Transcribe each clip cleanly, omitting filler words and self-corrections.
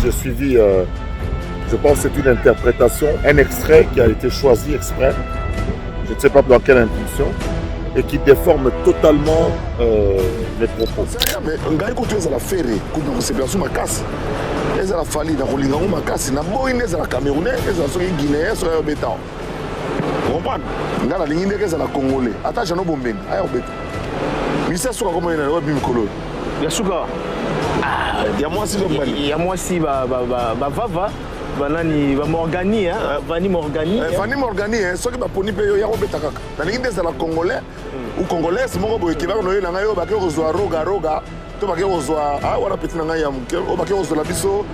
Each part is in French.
j'ai suivi, je pense que c'est une interprétation, un extrait qui a été choisi exprès, je ne sais pas dans quelle intention, et qui déforme totalement les propos. Mais ngai ko tu la ferré, ko na célébration makasi. Ezala fali na kolinga ngo makasi na boyine ezala camerounais, ezala soki guinéen, soki obeta. Comprendre? Ngana lingi ndeke ezala congolais. Ata jano bombenga, aya obeta. Misa soka comme na wa bimikolo. Ya suka. Ah, ya mwasi zo mbali. Ya mwasi ba vava. Banani ba Morgani hein, Vani Morgani. Vani Morgani hein, soki ba poni pe yo ya obeta kaka. Na lingi ndeke ezala congolais ou congolaise moko boye keba no yela ngayo ba ke kozwa roga. To ba ke kozwa wala petit na ngai ya muke, o ba ke kozwa la biso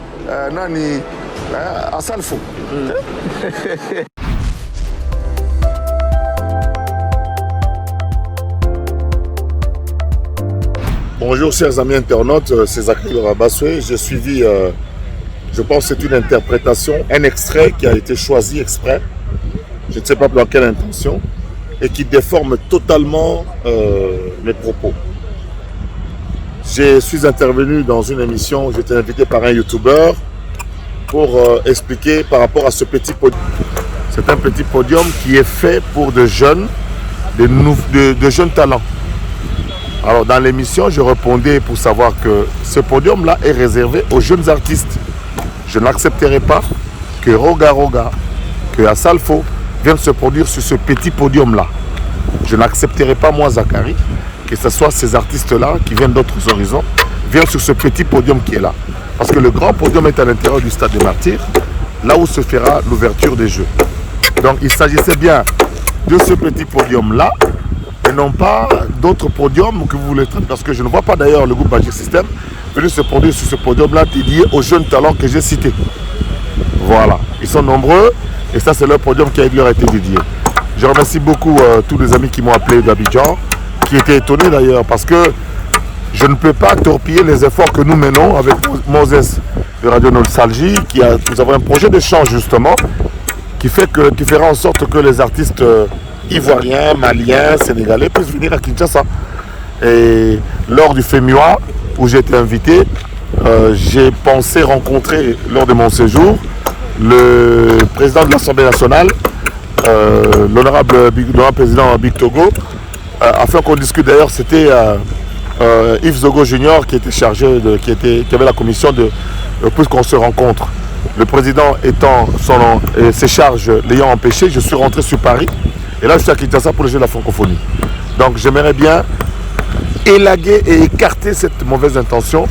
nani asalfo. Bonjour chers amis internautes, c'est Zachary Rabassoé. J'ai suivi, je pense que c'est une interprétation, un extrait qui a été choisi exprès, je ne sais pas dans quelle intention, et qui déforme totalement mes propos. Je suis intervenu dans une émission, j'étais invité par un youtubeur pour expliquer par rapport à ce petit podium. C'est un petit podium qui est fait pour de jeunes, de jeunes talents. Alors dans l'émission, je répondais pour savoir que ce podium-là est réservé aux jeunes artistes. Je n'accepterai pas que Roga, que Asalfo viennent se produire sur ce petit podium-là. Je n'accepterai pas, moi, Zachary, que ce soit ces artistes-là qui viennent d'autres horizons, viennent sur ce petit podium qui est là. Parce que le grand podium est à l'intérieur du stade des Martyrs, là où se fera l'ouverture des Jeux. Donc il s'agissait bien de ce petit podium-là, et non pas d'autres podiums que vous voulez traiter. Parce que je ne vois pas d'ailleurs le groupe Magic System venir se produire sur ce podium-là dédié aux jeunes talents que j'ai cités. Voilà, ils sont nombreux et ça c'est leur podium qui leur a été dédié. Je remercie beaucoup tous les amis qui m'ont appelé d'Abidjan, qui étaient étonnés d'ailleurs parce que je ne peux pas torpiller les efforts que nous menons avec Moses de Radio Nostalgie, nous avons un projet d'échange justement qui fera en sorte que les artistes ivoiriens, maliens, sénégalais puissent venir à Kinshasa. Et lors du FEMUA où j'ai été invité, j'ai pensé rencontrer lors de mon séjour le président de l'Assemblée nationale, l'honorable président Big Togo, afin qu'on discute. D'ailleurs, c'était Yves Zogo Junior qui était chargé, qui avait la commission de puisqu'on se rencontre. Le président étant ses charges l'ayant empêché, je suis rentré sur Paris. Et là, je suis à Kinshasa pour le jeu de la francophonie. Donc, j'aimerais bien élaguer et écarter cette mauvaise intention.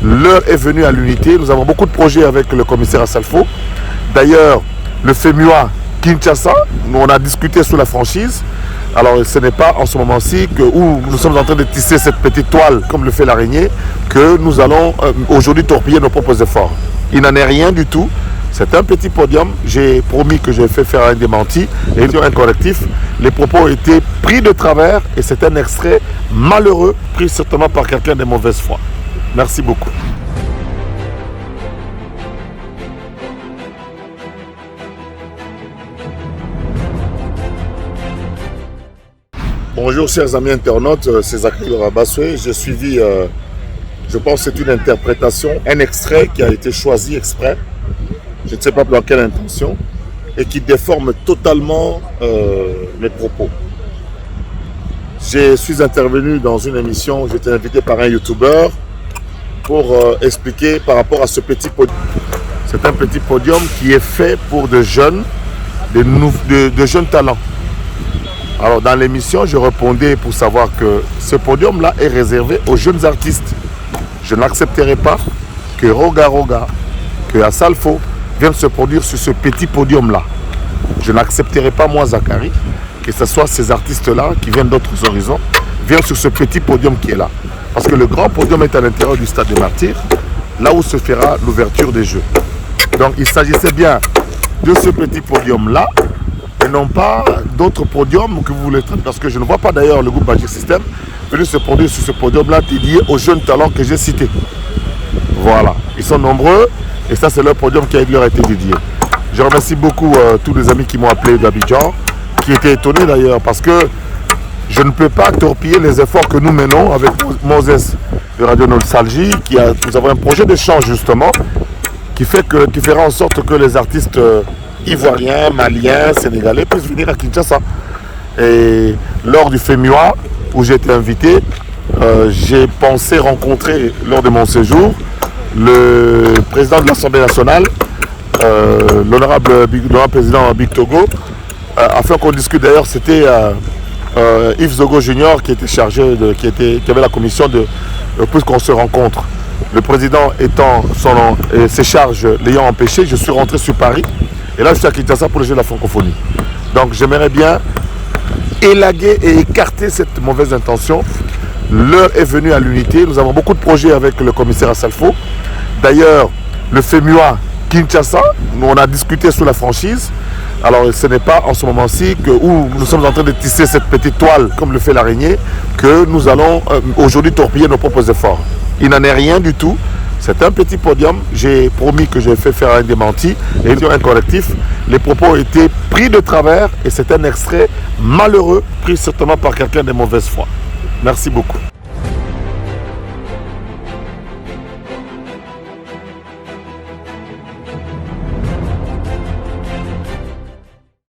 L'heure est venue à l'unité. Nous avons beaucoup de projets avec le commissaire Asalfo. D'ailleurs, le FEMUA Kinshasa, on a discuté sous la franchise. Alors, ce n'est pas en ce moment-ci où nous sommes en train de tisser cette petite toile, comme le fait l'araignée, que nous allons aujourd'hui torpiller nos propres efforts. Il n'en est rien du tout. C'est un petit podium, j'ai promis que je vais faire un démenti et un correctif. Les propos ont été pris de travers et c'est un extrait malheureux pris certainement par quelqu'un de mauvaise foi. Merci beaucoup. Bonjour chers amis internautes, c'est Zachary Rabassoé. J'ai suivi, je pense que c'est une interprétation, un extrait qui a été choisi exprès. Je ne sais pas dans quelle intention, et qui déforme totalement mes propos. Je suis intervenu dans une émission, j'étais invité par un youtubeur pour expliquer par rapport à ce petit podium. C'est un petit podium qui est fait pour de jeunes, de jeunes talents. Alors dans l'émission, je répondais pour savoir que ce podium-là est réservé aux jeunes artistes. Je n'accepterai pas que Roga, que Asalfo viennent se produire sur ce petit podium-là. Je n'accepterai pas, moi, Zachary, que ce soit ces artistes-là qui viennent d'autres horizons, viennent sur ce petit podium qui est là. Parce que le grand podium est à l'intérieur du stade des Martyrs, là où se fera l'ouverture des Jeux. Donc il s'agissait bien de ce petit podium-là, et non pas d'autres podiums que vous voulez traiter. Parce que je ne vois pas d'ailleurs le groupe Magic System venir se produire sur ce podium-là dédié aux jeunes talents que j'ai cités. Voilà, ils sont nombreux. Et ça, c'est leur podium qui leur a été dédié. Je remercie beaucoup tous les amis qui m'ont appelé d'Abidjan, qui étaient étonnés d'ailleurs, parce que je ne peux pas torpiller les efforts que nous menons avec Moses de Radio Nostalgie, nous avons un projet d'échange justement, qui fera en sorte que les artistes ivoiriens, maliens, sénégalais puissent venir à Kinshasa. Et lors du FEMUA, où j'ai été invité, j'ai pensé rencontrer lors de mon séjour le président de l'Assemblée nationale, l'honorable président Big Togo, afin qu'on discute. D'ailleurs, c'était Yves Zogo Junior qui était chargé, qui avait la commission pour qu'on se rencontre. Le président étant ses charges l'ayant empêché, je suis rentré sur Paris. Et là, je suis à Kinshasa pour le jeu de la francophonie. Donc, j'aimerais bien élaguer et écarter cette mauvaise intention. L'heure est venue à l'unité. Nous avons beaucoup de projets avec le commissaire Assalfo. D'ailleurs, le FEMUA Kinshasa, on a discuté sous la franchise. Alors, ce n'est pas en ce moment-ci où nous sommes en train de tisser cette petite toile, comme le fait l'araignée, que nous allons aujourd'hui torpiller nos propres efforts. Il n'en est rien du tout. C'est un petit podium. J'ai promis que je vais faire un démenti et un correctif. Les propos ont été pris de travers et c'est un extrait malheureux pris certainement par quelqu'un de mauvaise foi. Merci beaucoup.